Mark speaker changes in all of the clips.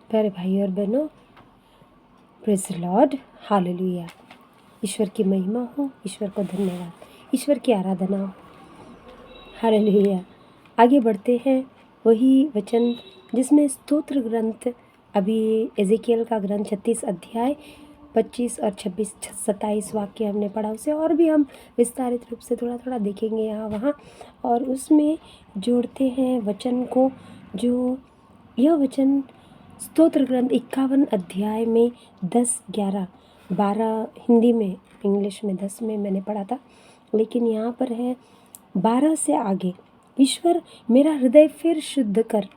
Speaker 1: प्यारे भाई और बहनों, प्रेज़ द लॉर्ड, हालेलुया। ईश्वर की महिमा हो, ईश्वर को धन्यवाद, ईश्वर की आराधना हो, हालेलुया। आगे बढ़ते हैं वही वचन जिसमें स्तोत्र ग्रंथ, अभी एजेकियल का ग्रंथ 36 अध्याय 25 और 26 27 वाक्य हमने पढ़ा, उसे और भी हम विस्तारित रूप से थोड़ा थोड़ा देखेंगे यहाँ वहाँ, और उसमें जोड़ते हैं वचन को। जो यह वचन स्तोत्र ग्रंथ 51 अध्याय में 10, 11, 12 हिंदी में, इंग्लिश में 10 में मैंने पढ़ा था, लेकिन यहाँ पर है 12 से आगे। ईश्वर मेरा हृदय फिर शुद्ध कर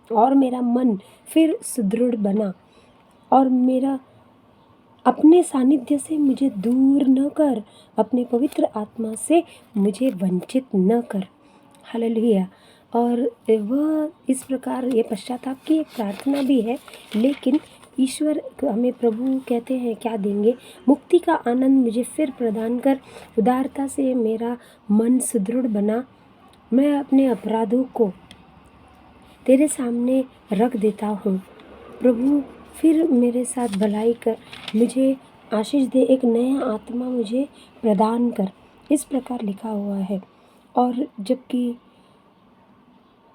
Speaker 1: और मेरा मन फिर सुदृढ़ बना, और मेरा अपने सानिध्य से मुझे दूर न कर, अपने पवित्र आत्मा से मुझे वंचित न कर। हालेलुया। और वह इस प्रकार, ये पश्चाताप की एक प्रार्थना भी है, लेकिन ईश्वर हमें प्रभु कहते हैं क्या देंगे? मुक्ति का आनंद मुझे फिर प्रदान कर, उदारता से मेरा मन सुदृढ़ बना। मैं अपने अपराधों को तेरे सामने रख देता हूँ। प्रभु फिर मेरे साथ भलाई कर, मुझे आशीष दे, एक नया आत्मा मुझे प्रदान कर। इस प्रकार लिखा हुआ है। और जबकि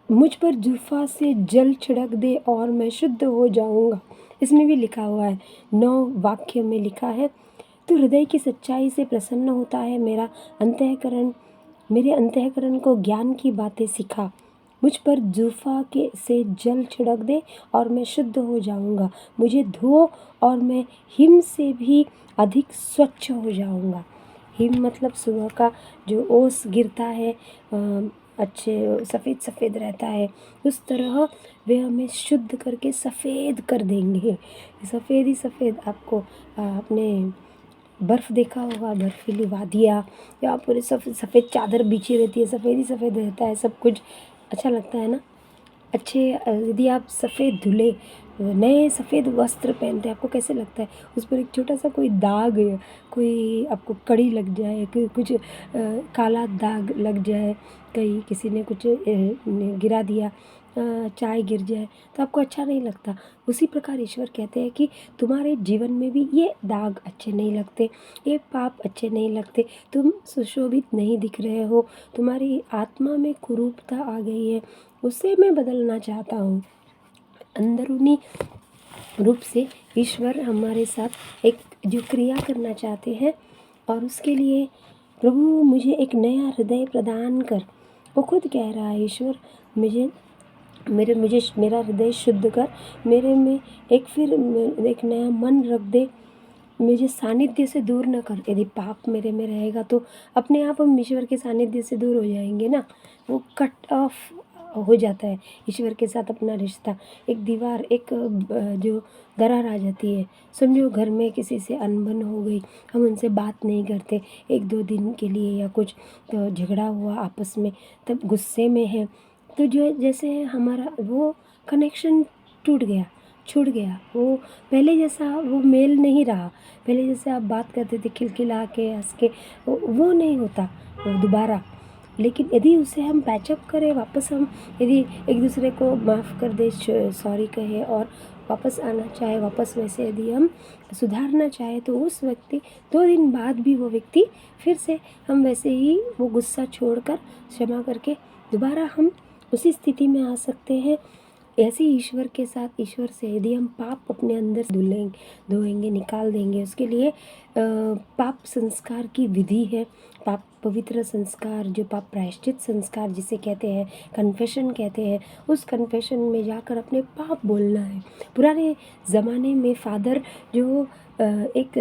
Speaker 1: मुझ पर जूफा से जल छिड़क दे और मैं शुद्ध हो जाऊंगा, इसमें भी लिखा हुआ है। 9 वाक्य में लिखा है, तू हृदय की सच्चाई से प्रसन्न होता है, मेरे अंतःकरण को ज्ञान की बातें सिखा। मुझ पर जूफा के से जल छिड़क दे और मैं शुद्ध हो जाऊंगा, मुझे धो और मैं हिम से भी अधिक स्वच्छ हो जाऊंगा। हिम मतलब सुबह का जो ओस गिरता है, अच्छे सफ़ेद सफ़ेद रहता है, उस तरह वे हमें शुद्ध करके सफ़ेद कर देंगे। सफ़ेद ही सफ़ेद। आपको आपने बर्फ़ देखा होगा, बर्फीली वादियाँ, या पूरे सफ़ेद चादर बिछी रहती है, सफ़ेद ही सफ़ेद रहता है सब कुछ, अच्छा लगता है ना। अच्छे यदि आप सफ़ेद धुले नए सफ़ेद वस्त्र पहनते हैं, आपको कैसे लगता है? उस पर एक छोटा सा कोई दाग, कोई आपको कड़ी लग जाए, कोई कुछ काला दाग लग जाए, कहीं किसी ने कुछ गिरा दिया, चाय गिर जाए, तो आपको अच्छा नहीं लगता। उसी प्रकार ईश्वर कहते हैं कि तुम्हारे जीवन में भी ये दाग अच्छे नहीं लगते, ये पाप अच्छे नहीं लगते, तुम सुशोभित नहीं दिख रहे हो, तुम्हारी आत्मा में कुरूपता आ गई है, उसे मैं बदलना चाहता हूँ। अंदरूनी रूप से ईश्वर हमारे साथ एक जो क्रिया करना चाहते हैं, और उसके लिए प्रभु मुझे एक नया हृदय प्रदान कर। वो खुद कह रहा है, ईश्वर मुझे मेरा हृदय शुद्ध कर, मेरे में एक नया मन रख दे, मुझे सानिध्य से दूर न कर। यदि पाप मेरे में रहेगा तो अपने आप हम ईश्वर के सानिध्य से दूर हो जाएंगे ना। वो कट ऑफ हो जाता है ईश्वर के साथ अपना रिश्ता। एक दीवार, एक जो दरार आ जाती है। समझो घर में किसी से अनबन हो गई, हम उनसे बात नहीं करते 1-2 दिन के लिए, या कुछ तो झगड़ा हुआ आपस में, तब गुस्से में है, तो जो जैसे हमारा वो कनेक्शन टूट गया, छूट गया, वो पहले जैसा वो मेल नहीं रहा। पहले जैसे आप बात करते थे खिलखिला के, हंस के, वो नहीं होता वो दोबारा। लेकिन यदि उसे हम पैचअप करें, वापस हम यदि एक दूसरे को माफ़ कर दे, सॉरी कहे और वापस आना चाहे, वापस वैसे यदि हम सुधारना चाहे, तो उस व्यक्ति 2 दिन बाद भी वो व्यक्ति फिर से हम वैसे ही वो गुस्सा छोड़कर क्षमा करके दोबारा हम उसी स्थिति में आ सकते हैं। ऐसे ही ईश्वर के साथ, ईश्वर से यदि हम पाप अपने अंदर से धोएंगे, निकाल देंगे, उसके लिए पाप संस्कार की विधि है। पाप पवित्र संस्कार, जो पाप प्रायश्चित संस्कार जिसे कहते हैं, कन्फेशन कहते हैं, उस कन्फेशन में जाकर अपने पाप बोलना है। पुराने ज़माने में फादर जो एक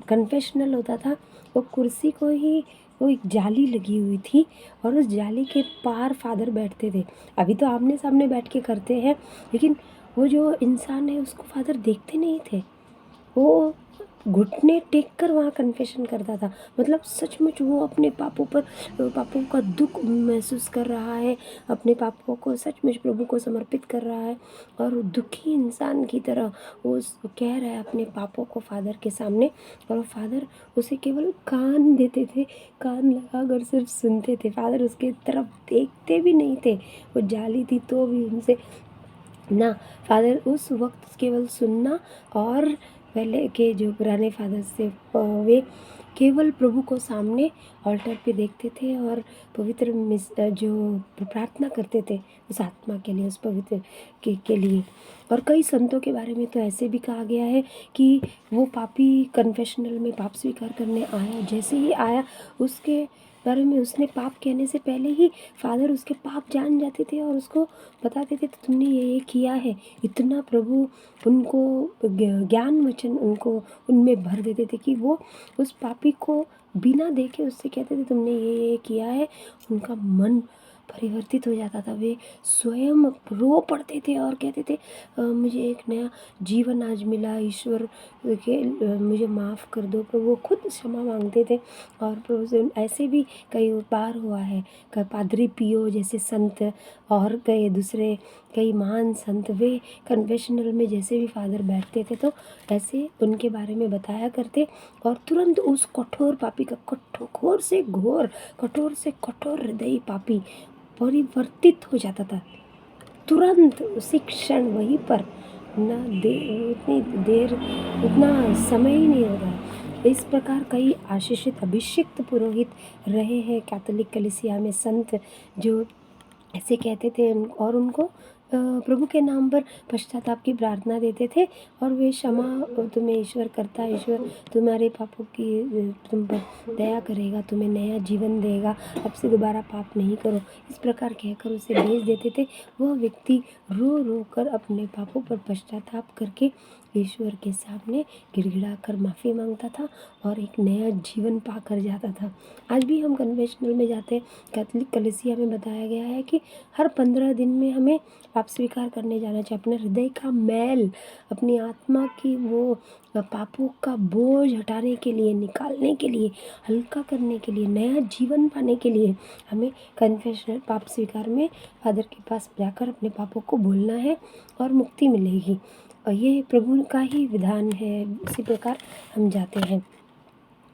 Speaker 1: कन्फेशनल होता था, वो कुर्सी को ही, वो एक जाली लगी हुई थी और उस जाली के पार फादर बैठते थे। अभी तो आमने सामने बैठ के करते हैं, लेकिन वो जो इंसान है उसको फादर देखते नहीं थे। वो घुटने टेक कर वहाँ कन्फेशन करता था। मतलब सचमुच वो अपने पापों का दुख महसूस कर रहा है, अपने पापों को सचमुच प्रभु को समर्पित कर रहा है, और दुखी इंसान की तरह वो कह रहा है अपने पापों को फादर के सामने। और फादर उसे केवल कान देते थे, कान लगाकर सिर्फ सुनते थे। फादर उसके तरफ देखते भी नहीं थे। वो जाली थी तो भी उनसे ना। फादर उस वक्त केवल सुनना, और पहले के जो पुराने फादर्स थे वे केवल प्रभु को सामने ऑल्टर पे देखते थे और पवित्र जो प्रार्थना करते थे उस आत्मा के लिए, उस पवित्र के लिए। और कई संतों के बारे में तो ऐसे भी कहा गया है कि वो पापी कन्फेशनल में पाप स्वीकार करने आया, जैसे ही आया उसके बारे में उसने पाप कहने से पहले ही फादर उसके पाप जान जाते थे और उसको बताते थे तुमने ये किया है। इतना प्रभु उनको ज्ञान वचन उनको उनमें भर देते थे कि वो उस पापी को बिना देखे उससे कहते थे तुमने ये किया है। उनका मन परिवर्तित हो जाता था, वे स्वयं रो पड़ते थे और कहते थे मुझे एक नया जीवन आज मिला, ईश्वर के मुझे माफ़ कर दो। पर वो खुद क्षमा मांगते थे। और प्रभु से ऐसे भी कई बार हुआ है, पादरी पियो जैसे संत और कई महान संत, वे कन्फेशनल में जैसे भी फादर बैठते थे तो ऐसे उनके बारे में बताया करते और तुरंत उस कठोर पापी का घोर से घोर, कठोर से कठोर हृदयी पापी परिवर्तित हो जाता था तुरंत उसी क्षण वहीं पर। उतनी देर उतना समय ही नहीं हो रहा। इस प्रकार कई आशीषित अभिषिक्त पुरोहित रहे हैं कैथोलिक कलीसिया में, संत जो ऐसे कहते थे और उनको प्रभु के नाम पर पश्चाताप की प्रार्थना देते थे और वे क्षमा तुम्हें ईश्वर करता है, ईश्वर तुम्हारे पापों की तुम पर दया करेगा, तुम्हें नया जीवन देगा, अब से दोबारा पाप नहीं करो, इस प्रकार कहकर उसे भेज देते थे। वह व्यक्ति रो रो कर अपने पापों पर पश्चाताप करके ईश्वर के सामने गिड़गिड़ा कर माफ़ी मांगता था और एक नया जीवन पा कर जाता था। आज भी हम कन्वेंशनल में जाते हैं, कैथोलिक कलीसिया में बताया गया है कि हर 15 दिन में हमें पाप स्वीकार करने जाना चाहिए। अपने हृदय का मैल, अपनी आत्मा की वो पापों का बोझ हटाने के लिए, निकालने के लिए, हल्का करने के लिए, नया जीवन पाने के लिए हमें कन्फेशनल पाप स्वीकार में फादर के पास जाकर अपने पापों को बोलना है और मुक्ति मिलेगी। और ये प्रभु का ही विधान है, इसी प्रकार हम जाते हैं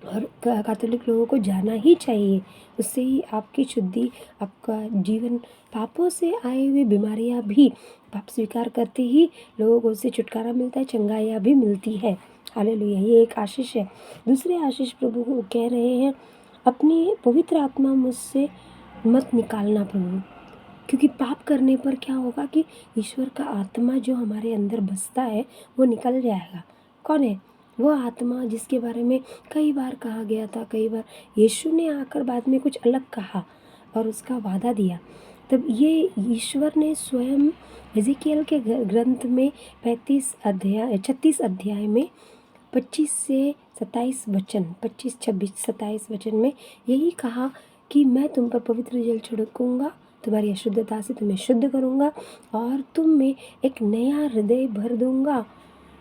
Speaker 1: और कैथोलिक लोगों को जाना ही चाहिए। उससे ही आपकी शुद्धि, आपका जीवन, पापों से आए हुए बीमारियां भी पाप स्वीकार करते ही लोगों को उससे छुटकारा मिलता है, चंगाइयाँ भी मिलती है। हालेलुया, ये एक आशीष है। दूसरे आशीष प्रभु को कह रहे हैं अपनी पवित्र आत्मा मुझसे मत निकालना प्रभु, क्योंकि पाप करने पर क्या होगा कि ईश्वर का आत्मा जो हमारे अंदर बसता है वो निकल जाएगा। कौन है वो आत्मा जिसके बारे में कई बार कहा गया था, कई बार यीशु ने आकर बाद में कुछ अलग कहा और उसका वादा दिया। तब ये ईश्वर ने स्वयं एजेकियल के ग्रंथ में 36 अध्याय में 25 से 27 वचन, 25, 26, 27 वचन में यही कहा कि मैं तुम पर पवित्र जल छिड़कूंगा, तुम्हारी अशुद्धता से तुम्हें शुद्ध करूंगा और तुम में एक नया हृदय भर दूंगा।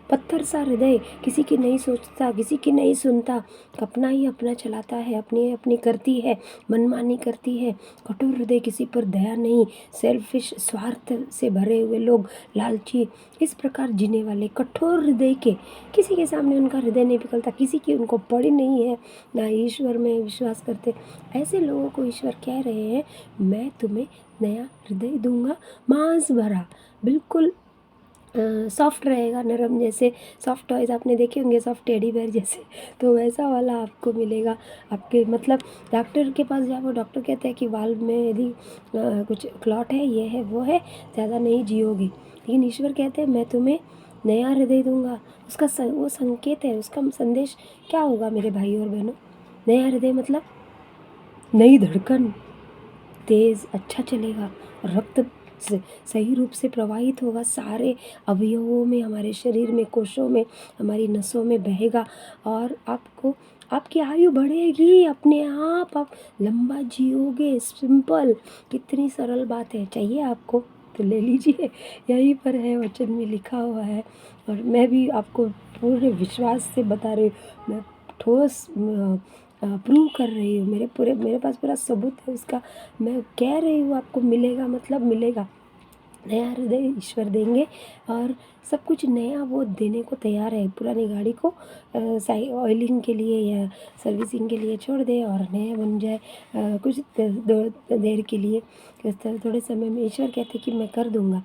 Speaker 1: पत्थर सा हृदय, किसी की नहीं सोचता, किसी की नहीं सुनता, अपना ही अपना चलाता है, अपनी अपनी करती है, मनमानी करती है, कठोर हृदय, किसी पर दया नहीं, सेल्फिश, स्वार्थ से भरे हुए लोग, लालची, इस प्रकार जीने वाले कठोर हृदय के, किसी के सामने उनका हृदय नहीं पिघलता, किसी की उनको पड़ी नहीं है, ना ईश्वर में विश्वास करते, ऐसे लोगों को ईश्वर कह रहे हैं मैं तुम्हें नया हृदय दूंगा, मांस भरा, बिल्कुल सॉफ्ट रहेगा, नरम, जैसे सॉफ्ट टॉयज़ आपने देखे होंगे, सॉफ्ट टेडी बेयर जैसे, तो वैसा वाला आपको मिलेगा। आपके मतलब डॉक्टर के पास जाओ, डॉक्टर कहते हैं कि वाल्व में यदि कुछ क्लॉट है, ये है, वो है, ज़्यादा नहीं जियोगे, लेकिन ईश्वर कहते हैं मैं तुम्हें नया हृदय दूंगा। उसका वो संकेत है, उसका संदेश क्या होगा मेरे भाई और बहनों? नया हृदय मतलब नई धड़कन, तेज़, अच्छा चलेगा, रक्त सही रूप से प्रवाहित होगा, सारे अवयवों में, हमारे शरीर में, कोशों में, हमारी नसों में बहेगा और आपकी आयु बढ़ेगी, अपने आप लंबा जियोगे। सिंपल, कितनी सरल बात है। चाहिए आपको तो ले लीजिए, यहीं पर है, वचन में लिखा हुआ है और मैं भी आपको पूरे विश्वास से बता रही हूँ, मैं ठोस प्रूव कर रही हूँ, मेरे पास पूरा सबूत है उसका। मैं कह रही हूँ आपको मिलेगा, मतलब मिलेगा। नया हृदय ईश्वर देंगे और सब कुछ नया वो देने को तैयार है। पुरानी गाड़ी को ऑयलिंग के लिए या सर्विसिंग के लिए छोड़ दे और नया बन जाए कुछ देर के लिए, थोड़े समय में ईश्वर कहते कि मैं कर दूंगा।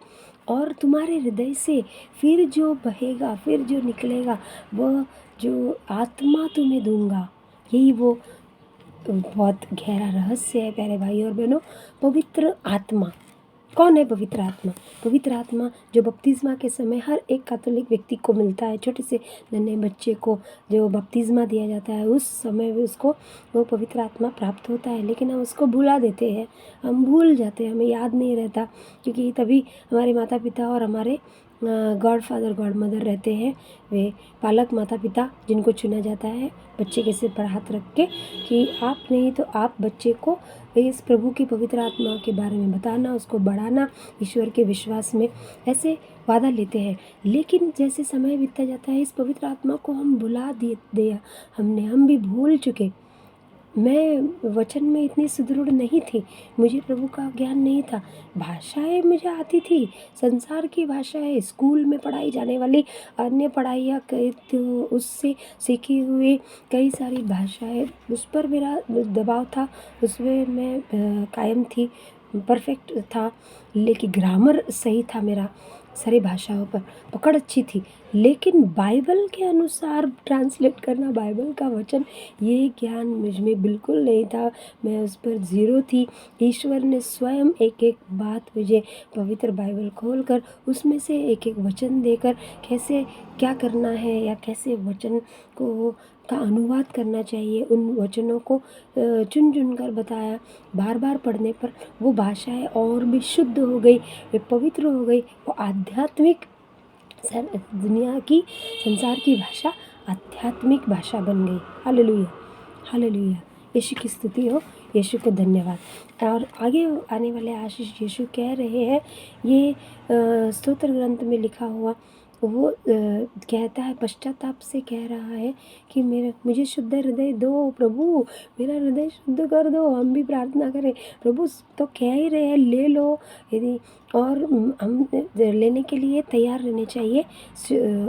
Speaker 1: और तुम्हारे हृदय से फिर जो बहेगा, फिर जो निकलेगा, वह जो आत्मा तुम्हें दूंगा। यही वो बहुत गहरा रहस्य है प्यारे भाई और बहनों। पवित्र आत्मा कौन है? पवित्र आत्मा। पवित्र आत्मा जो बपतिस्मा के समय हर एक कैथोलिक व्यक्ति को मिलता है, छोटे से नन्हे बच्चे को जो बपतिस्मा दिया जाता है उस समय भी उसको वो पवित्र आत्मा प्राप्त होता है। लेकिन हम उसको भुला देते हैं, हम भूल जाते हैं, हमें याद नहीं रहता, क्योंकि तभी हमारे माता पिता और हमारे गॉड फादर गॉड मदर रहते हैं, वे पालक माता पिता जिनको चुना जाता है बच्चे के सिर पर हाथ रख के कि आप नहीं तो आप बच्चे को इस प्रभु की पवित्र आत्मा के बारे में बताना, उसको बढ़ाना ईश्वर के विश्वास में, ऐसे वादा लेते हैं। लेकिन जैसे समय बीतता जाता है इस पवित्र आत्मा को हम भुला दिया हमने, हम भी भूल चुके। मैं वचन में इतनी सुदृढ़ नहीं थी, मुझे प्रभु का ज्ञान नहीं था। भाषाएं मुझे आती थी, संसार की भाषाएं, स्कूल में पढ़ाई जाने वाली अन्य पढ़ाइयाँ तो उससे सीखी हुई कई सारी भाषाएं, उस पर मेरा दबाव था, उसमें मैं कायम थी, परफेक्ट था। लेकिन ग्रामर सही था मेरा, सारी भाषाओं पर पकड़ अच्छी थी। लेकिन बाइबल के अनुसार ट्रांसलेट करना, बाइबल का वचन, ये ज्ञान मुझ में बिल्कुल नहीं था। मैं उस पर ज़ीरो थी। ईश्वर ने स्वयं एक एक बात मुझे पवित्र बाइबल खोलकर उसमें से एक एक वचन देकर कैसे क्या करना है या कैसे वचन को का अनुवाद करना चाहिए, उन वचनों को चुन चुन कर बताया। बार बार पढ़ने पर वो भाषाएं और भी शुद्ध हो गई, वे पवित्र हो गई, वो आध्यात्मिक दुनिया की, संसार की भाषा आध्यात्मिक भाषा बन गई। हालेलुया, हालेलुया, यीशु की स्तुति हो, यीशु को धन्यवाद। और आगे आने वाले आशीष यीशु कह रहे हैं, ये स्तोत्र ग्रंथ में लिखा हुआ वो कहता है, पश्चाताप से कह रहा है कि मुझे शुद्ध हृदय दो प्रभु, मेरा हृदय शुद्ध कर दो। हम भी प्रार्थना करें, प्रभु तो कह ही रहे हैं ले लो, यदि और हम लेने के लिए तैयार रहने चाहिए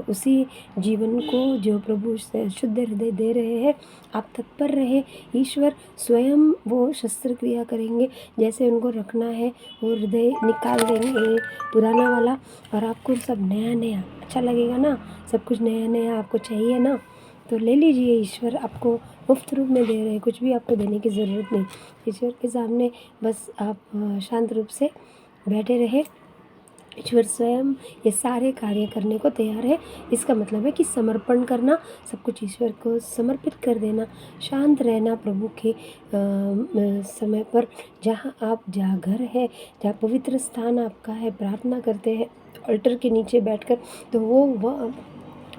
Speaker 1: उसी जीवन को जो प्रभु शुद्ध हृदय दे रहे हैं। आप तत्पर रहे, ईश्वर स्वयं वो शस्त्रक्रिया करेंगे, जैसे उनको रखना है वो हृदय निकाल देंगे पुराना वाला, और आपको सब नया नया अच्छा लगेगा ना, सब कुछ नया नया आपको चाहिए ना, तो ले लीजिए। ईश्वर आपको मुफ्त रूप में दे रहे हैं, कुछ भी आपको देने की ज़रूरत नहीं। ईश्वर के सामने बस आप शांत रूप से बैठे रहे, ईश्वर स्वयं ये सारे कार्य करने को तैयार है। इसका मतलब है कि समर्पण करना, सब कुछ ईश्वर को समर्पित कर देना, शांत रहना प्रभु के समय पर, जहाँ घर है, जहाँ पवित्र स्थान आपका है, प्रार्थना करते हैं अल्टर के नीचे बैठकर, तो वो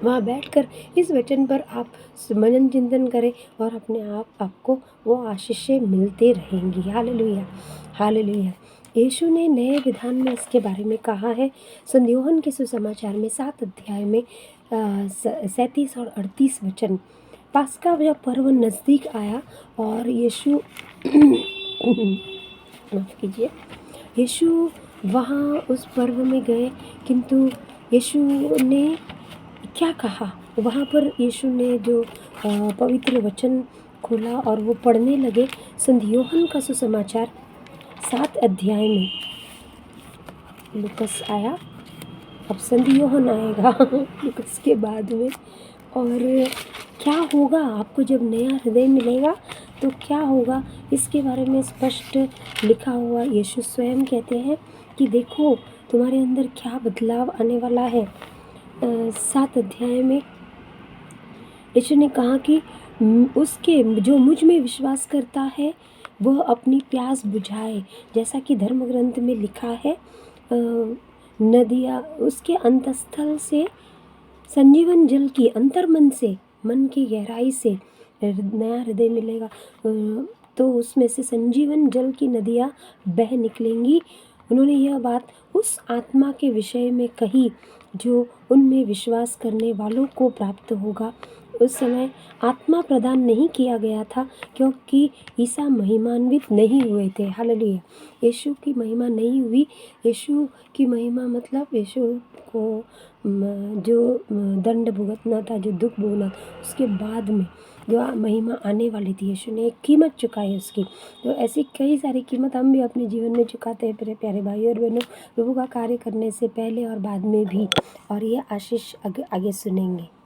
Speaker 1: वहाँ बैठकर इस वचन पर आप मनन चिंतन करें और अपने आपको वो आशीषें मिलते रहेंगी। Hallelujah, hallelujah. यीशु ने नए विधान में इसके बारे में कहा है। संत यूहन्ना के सुसमाचार में 7 अध्याय में 37 और 38 वचन। पास्का का पर्व नज़दीक आया और यीशु माफ़ कीजिए, यीशु वहाँ उस पर्व में गए, किंतु यीशु ने क्या कहा? वहाँ पर यीशु ने जो पवित्र वचन खोला और वो पढ़ने लगे। संत यूहन्ना का सुसमाचार 7 अध्याय में लूकस आया, अब संत यूहन्ना आएगा लूकस के बाद में। और क्या होगा आपको जब नया हृदय मिलेगा, तो क्या होगा इसके बारे में स्पष्ट लिखा हुआ। यीशु स्वयं कहते हैं कि देखो तुम्हारे अंदर क्या बदलाव आने वाला है। 7 अध्याय में यीशु ने कहा कि उसके जो मुझ में विश्वास करता है वह अपनी प्यास बुझाए, जैसा कि धर्म ग्रंथ में लिखा है, नदियाँ उसके अंतस्थल से संजीवन जल की, अंतर्मन से, मन की गहराई से नया हृदय मिलेगा तो उसमें से संजीवन जल की नदियाँ बह निकलेंगी। उन्होंने यह बात उस आत्मा के विषय में कही जो उनमें विश्वास करने वालों को प्राप्त होगा। उस समय आत्मा प्रदान नहीं किया गया था क्योंकि ईसा महिमान्वित नहीं हुए थे। हालेलुया, यीशु की महिमा नहीं हुई। यीशु की महिमा मतलब यीशु को जो दंड भुगतना था, जो दुख भोगना, उसके बाद में जो महिमा आने वाली थी, यीशु ने एक कीमत चुकाई उसकी। तो ऐसी कई सारी कीमत हम भी अपने जीवन में चुकाते हैं मेरे प्यारे भाई और बहनों, प्रभु का कार्य करने से पहले और बाद में भी। और ये आशीष आगे आगे सुनेंगे।